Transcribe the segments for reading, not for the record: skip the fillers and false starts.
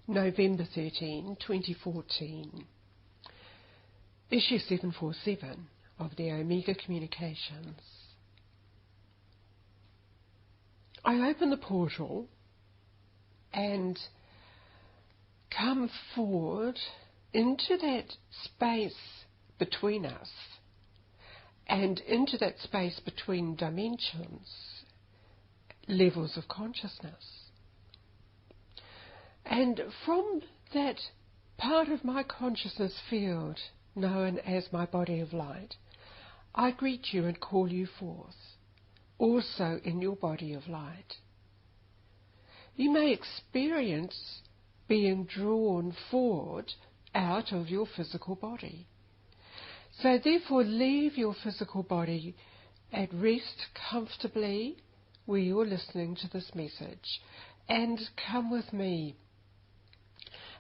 November 13, 2014. Issue 747 of the Omega Communications. I open the portal and come forward into that space between us and into that space between dimensions, levels of consciousness. And from that part of my consciousness field known as my body of light, I greet you and call you forth, also in your body of light. You may experience being drawn forward out of your physical body. So therefore leave your physical body at rest comfortably where you're listening to this message and come with me.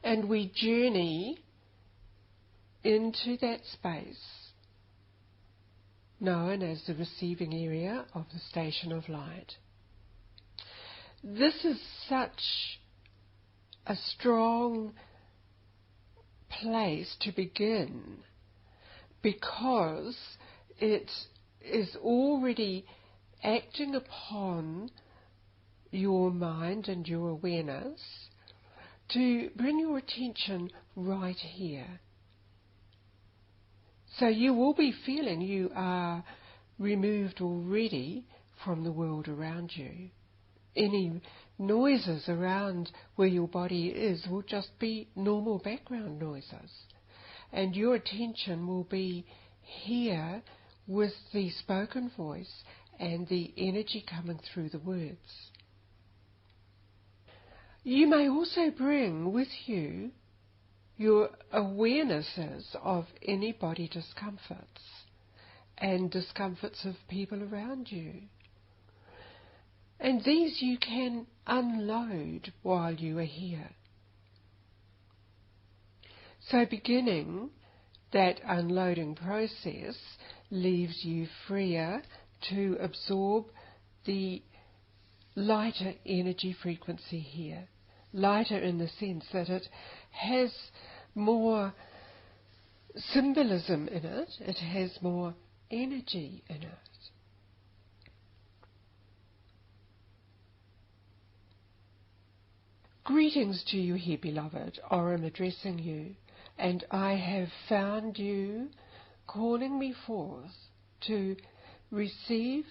And we journey into that space known as the receiving area of the station of light. This is such a strong place to begin because it is already acting upon your mind and your awareness to bring your attention right here. So you will be feeling you are removed already from the world around you. Any noises around where your body is will just be normal background noises. And your attention will be here with the spoken voice and the energy coming through the words. You may also bring with you your awarenesses of any body discomforts and discomforts of people around you. And these you can unload while you are here. So beginning that unloading process leaves you freer to absorb the lighter energy frequency here. Lighter in the sense that it has more symbolism in it, it has more energy in it. Greetings to you here, beloved. I'm addressing you, and I have found you calling me forth to receive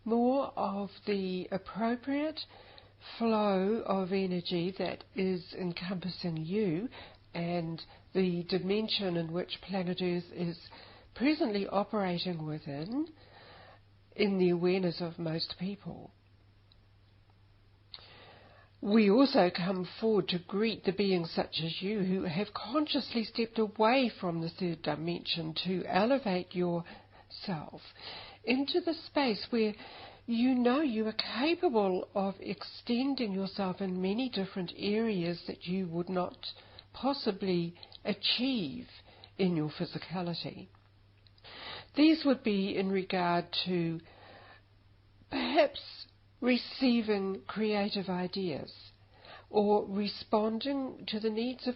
more of the appropriate flow of energy that is encompassing you and the dimension in which planet Earth is presently operating within in the awareness of most people. We also come forward to greet the beings such as you who have consciously stepped away from the third dimension to elevate yourself into the space where you know you are capable of extending yourself in many different areas that you would not possibly achieve in your physicality. These would be in regard to perhaps receiving creative ideas or responding to the needs of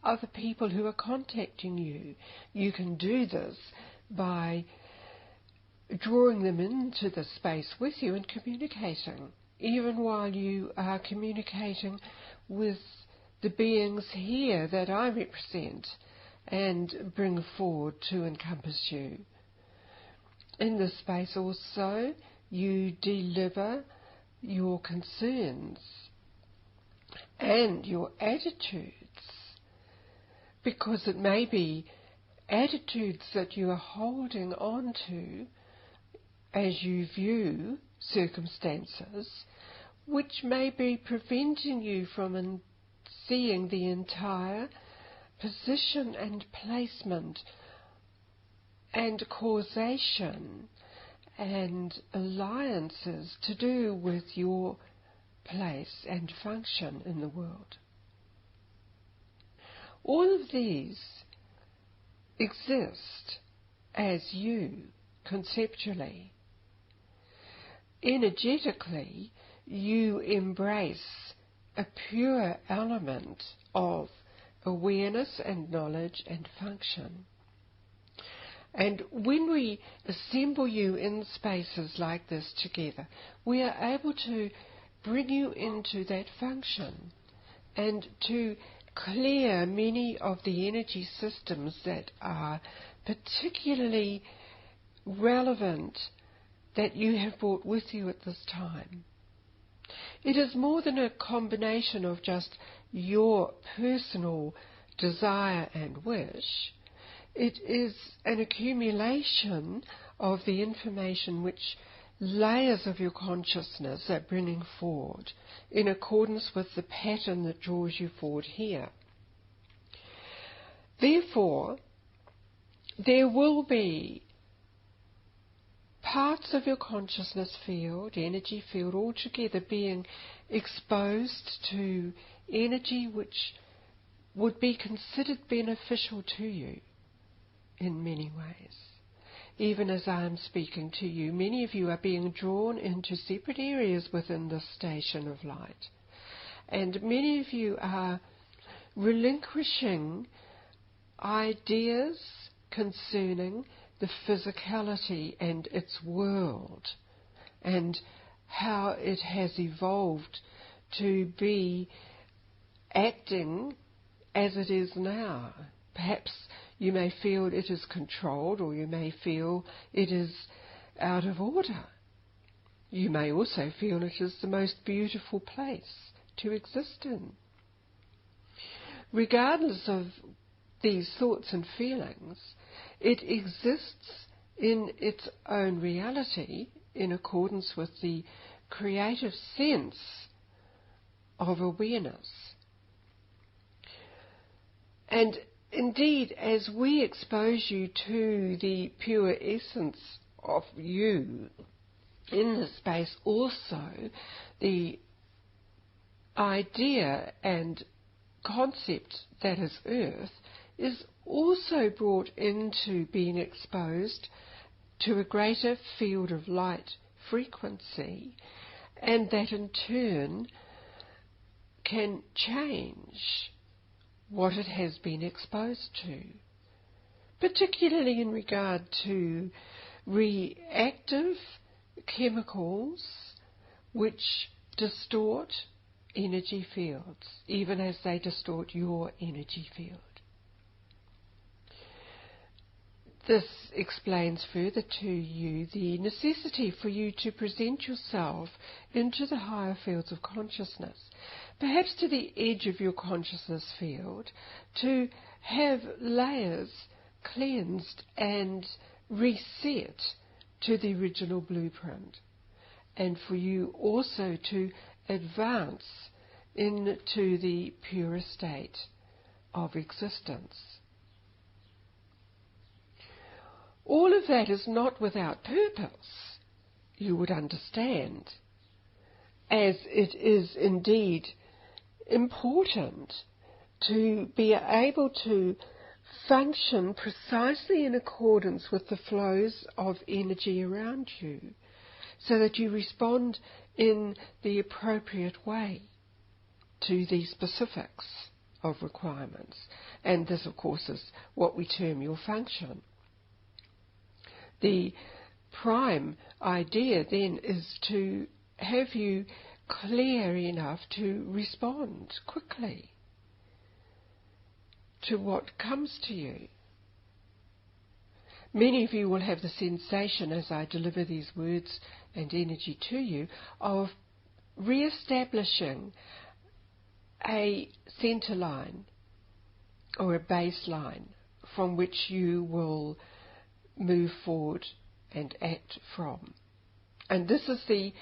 other people who are contacting you. You can do this by drawing them into the space with you and communicating, even while you are communicating with the beings here that I represent and bring forward to encompass you. In this space also, you deliver your concerns and your attitudes, because it may be attitudes that you are holding on to as you view circumstances, which may be preventing you from seeing the entire position and placement and causation and alliances to do with your place and function in the world. All of these exist as you conceptually. Energetically, you embrace a pure element of awareness and knowledge and function. And when we assemble you in spaces like this together, we are able to bring you into that function and to clear many of the energy systems that are particularly relevant that you have brought with you at this time. It is more than a combination of just your personal desire and wish. It is an accumulation of the information which layers of your consciousness are bringing forward in accordance with the pattern that draws you forward here. Therefore, there will be parts of your consciousness field, energy field, altogether being exposed to energy which would be considered beneficial to you in many ways. Even as I am speaking to you, many of you are being drawn into separate areas within this station of light. And many of you are relinquishing ideas concerning the physicality and its world and how it has evolved to be acting as it is now. Perhaps you may feel it is controlled, or you may feel it is out of order. You may also feel it is the most beautiful place to exist in. Regardless of these thoughts and feelings, it exists in its own reality in accordance with the creative sense of awareness. And indeed, as we expose you to the pure essence of you in this space, also the idea and concept that is Earth is also brought into being exposed to a greater field of light frequency, and that in turn can change what it has been exposed to, particularly in regard to reactive chemicals which distort energy fields, even as they distort your energy field. This explains further to you the necessity for you to present yourself into the higher fields of consciousness, perhaps to the edge of your consciousness field, to have layers cleansed and reset to the original blueprint, and for you also to advance into the pure state of existence. All of that is not without purpose, you would understand, as it is indeed important to be able to function precisely in accordance with the flows of energy around you, so that you respond in the appropriate way to the specifics of requirements. And this, of course, is what we term your function. The prime idea then is to have you clear enough to respond quickly to what comes to you. Many of you will have the sensation, as I deliver these words and energy to you, of re-establishing a centre line or a baseline from which you will move forward and act from. And this is the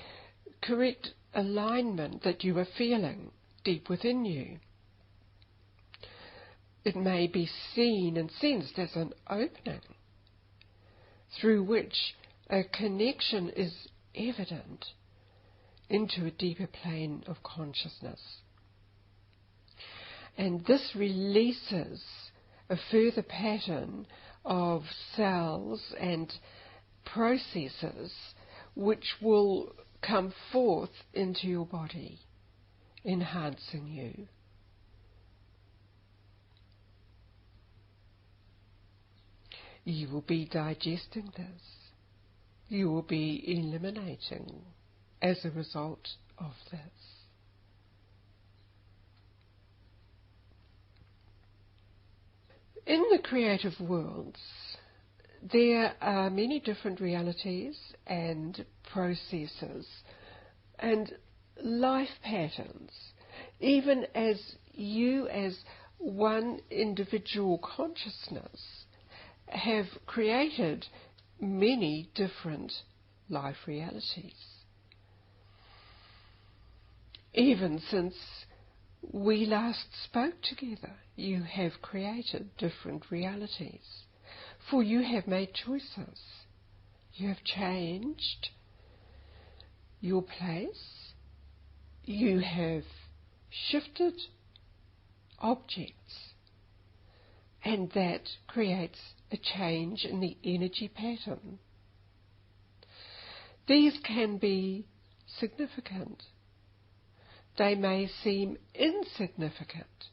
correct alignment that you are feeling deep within you. It may be seen and sensed as an opening through which a connection is evident into a deeper plane of consciousness. And this releases a further pattern of cells and processes which will come forth into your body enhancing you. You will be digesting this. You will be eliminating as a result of this. In the creative worlds, there are many different realities and processes and life patterns, even as you as one individual consciousness have created many different life realities. Even since we last spoke together, you have created different realities, for you have made choices. You have changed your place. You have shifted objects, and that creates a change in the energy pattern. These can be significant. They may seem insignificant,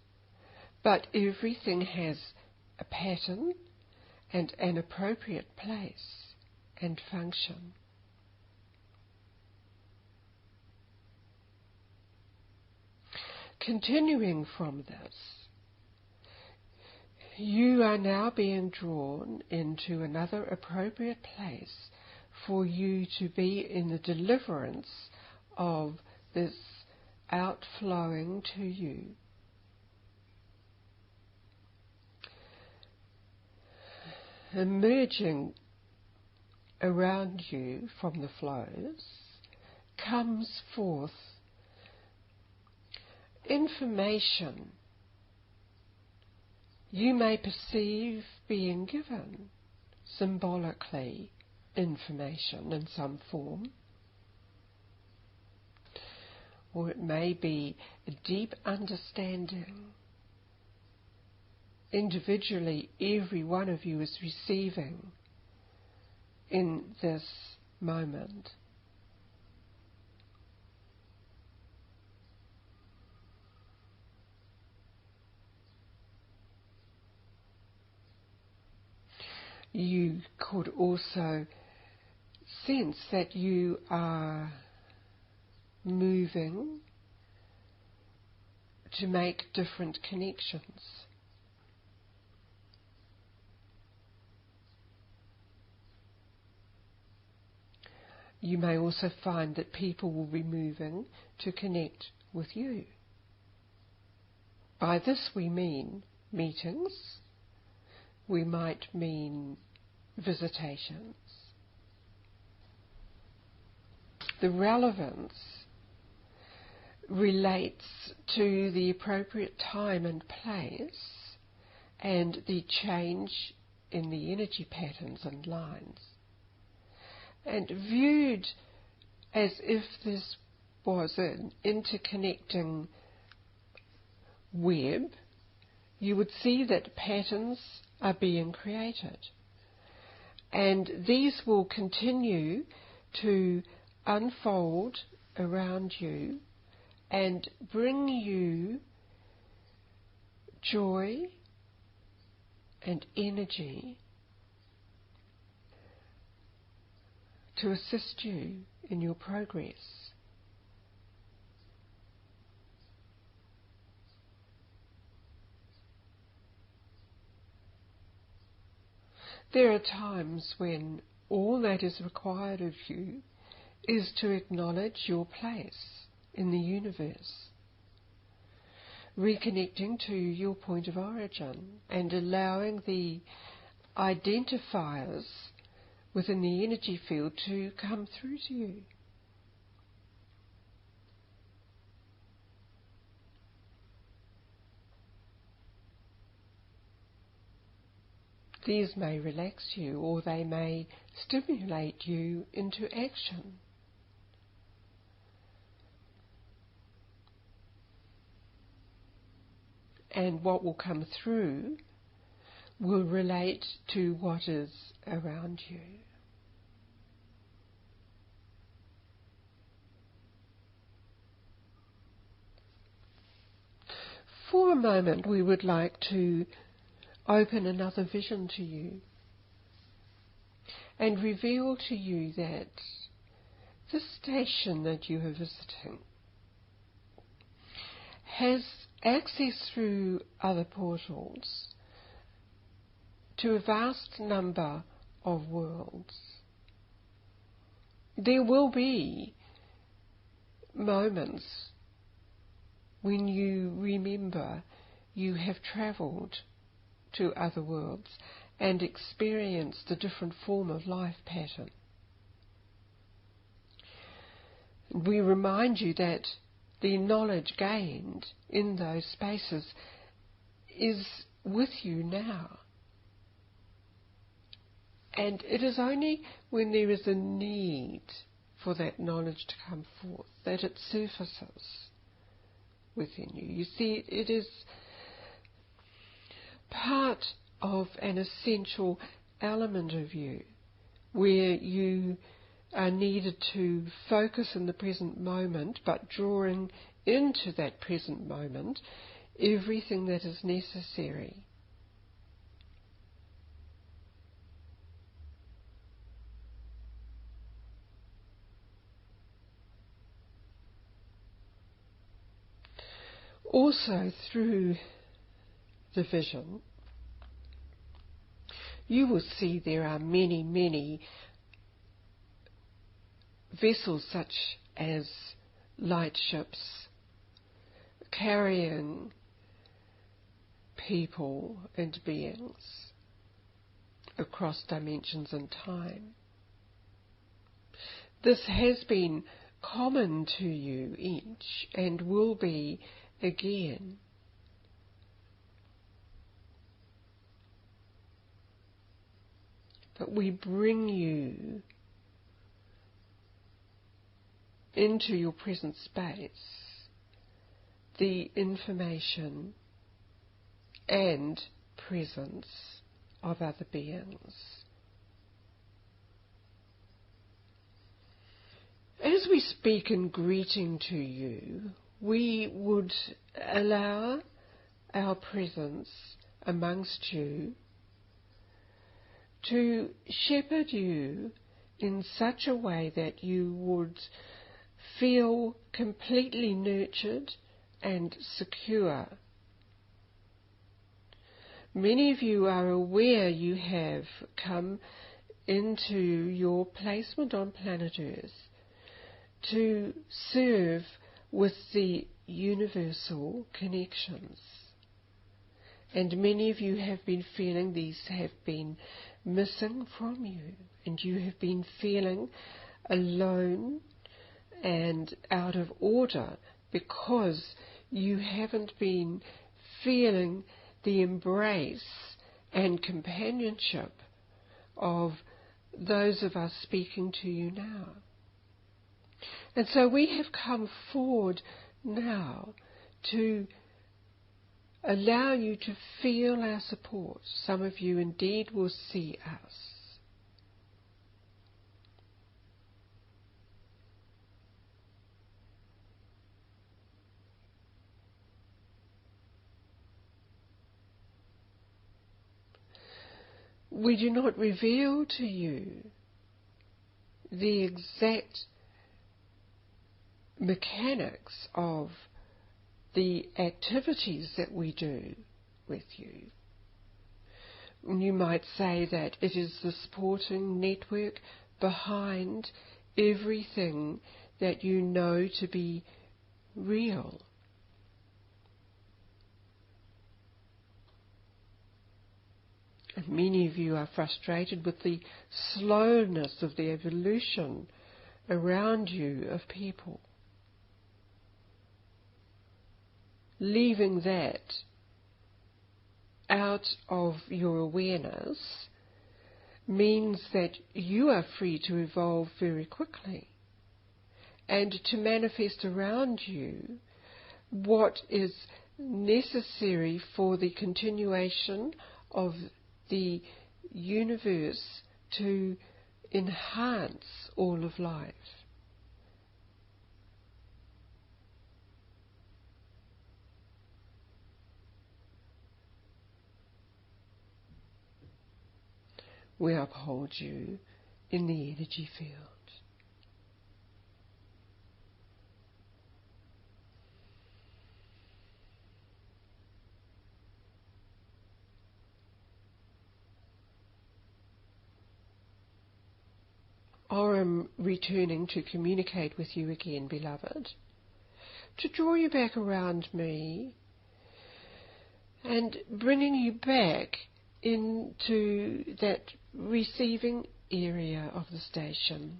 but everything has a pattern and an appropriate place and function. Continuing from this, you are now being drawn into another appropriate place for you to be in the deliverance of this outflowing to you. Emerging around you from the flows comes forth information you may perceive being given, symbolically, information in some form. Or it may be a deep understanding. Individually, every one of you is receiving in this moment. You could also sense that you are moving to make different connections. You may also find that people will be moving to connect with you. By this we mean meetings. We might mean visitations. The relevance relates to the appropriate time and place and the change in the energy patterns and lines. And viewed as if this was an interconnecting web, you would see that patterns are being created. And these will continue to unfold around you and bring you joy and energy to assist you in your progress. There are times when all that is required of you is to acknowledge your place in the universe, reconnecting to your point of origin and allowing the identifiers within the energy field to come through to you. These may relax you, or they may stimulate you into action. And what will come through will relate to what is around you. for a moment we would like to open another vision to you and reveal to you that the station that you are visiting has access through other portals to a vast number of worlds. There will be moments when you remember you have travelled to other worlds and experienced a different form of life pattern. We remind you that the knowledge gained in those spaces is with you now. And it is only when there is a need for that knowledge to come forth that it surfaces within you. You see, it is part of an essential element of you where you are needed to focus in the present moment, but drawing into that present moment everything that is necessary. Also, through the vision, you will see there are many, many vessels such as light ships carrying people and beings across dimensions and time. This has been common to you each and will be again. But we bring you into your present space the information and presence of other beings. As we speak in greeting to you, we would allow our presence amongst you to shepherd you in such a way that you would feel completely nurtured and secure. Many of you are aware you have come into your placement on planet Earth to serve with the universal connections. And many of you have been feeling these have been missing from you, and you have been feeling alone and out of order because you haven't been feeling the embrace and companionship of those of us speaking to you now. And so we have come forward now to allow you to feel our support. Some of you indeed will see us. We do not reveal to you the exact mechanics of the activities that we do with you. You might say that it is the supporting network behind everything that you know to be real. And many of you are frustrated with the slowness of the evolution around you of people. Leaving that out of your awareness means that you are free to evolve very quickly and to manifest around you what is necessary for the continuation of the universe to enhance all of life. we uphold you in the energy field. Or I'm returning to communicate with you again, beloved, to draw you back around me and bringing you back into that receiving area of the station.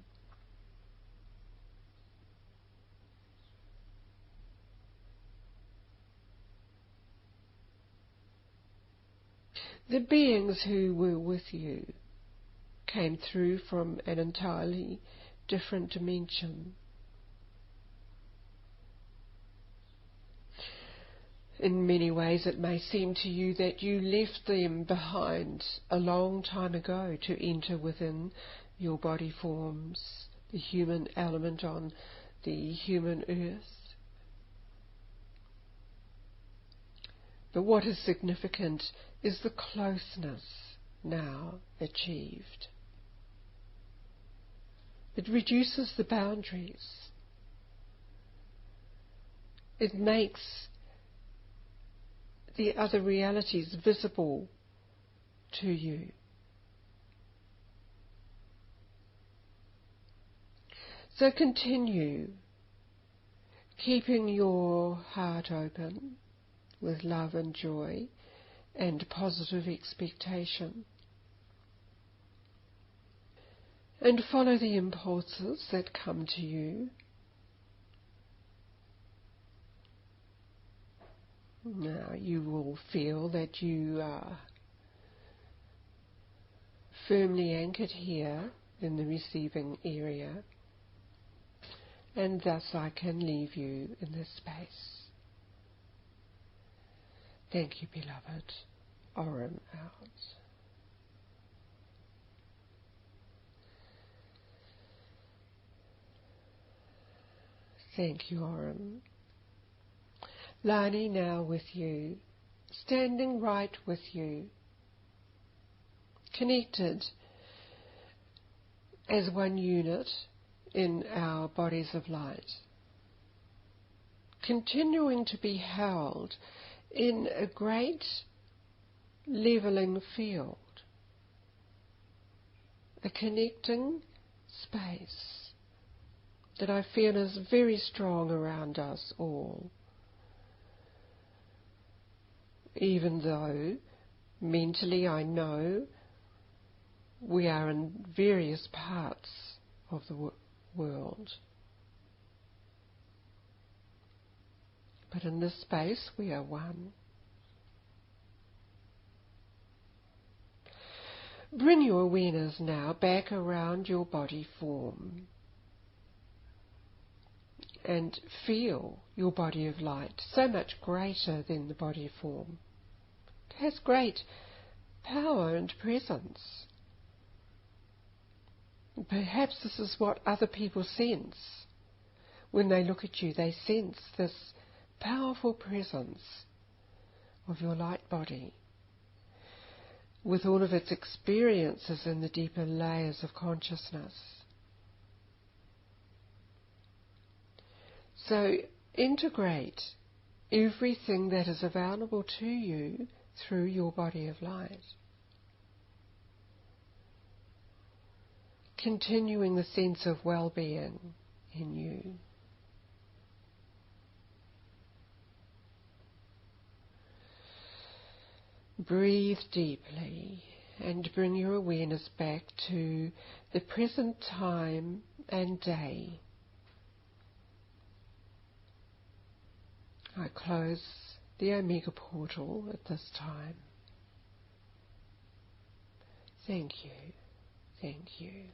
The beings who were with you came through from an entirely different dimension. In many ways it may seem to you that you left them behind a long time ago to enter within your body forms, the human element on the human earth. But what is significant is the closeness now achieved. It reduces the boundaries. It makes the other realities visible to you. So continue keeping your heart open with love and joy and positive expectation. And follow the impulses that come to you. Now you will feel that you are firmly anchored here in the receiving area, and thus I can leave you in this space. Thank you, beloved. Aurum out. Thank you, Aurum. Lani now with you, standing right with you, connected as one unit in our bodies of light, continuing to be held in a great levelling field, a connecting space that I feel is very strong around us all. Even though mentally I know we are in various parts of the world. But in this space we are one. Bring your awareness now back around your body form and feel your body of light, so much greater than the body form. It has great power and presence. Perhaps this is what other people sense. When they look at you, they sense this powerful presence of your light body, with all of its experiences in the deeper layers of consciousness. So integrate everything that is available to you through your body of light, continuing the sense of well-being in you. Breathe deeply and bring your awareness back to the present time and day. I close the Omega portal at this time. Thank you. Thank you.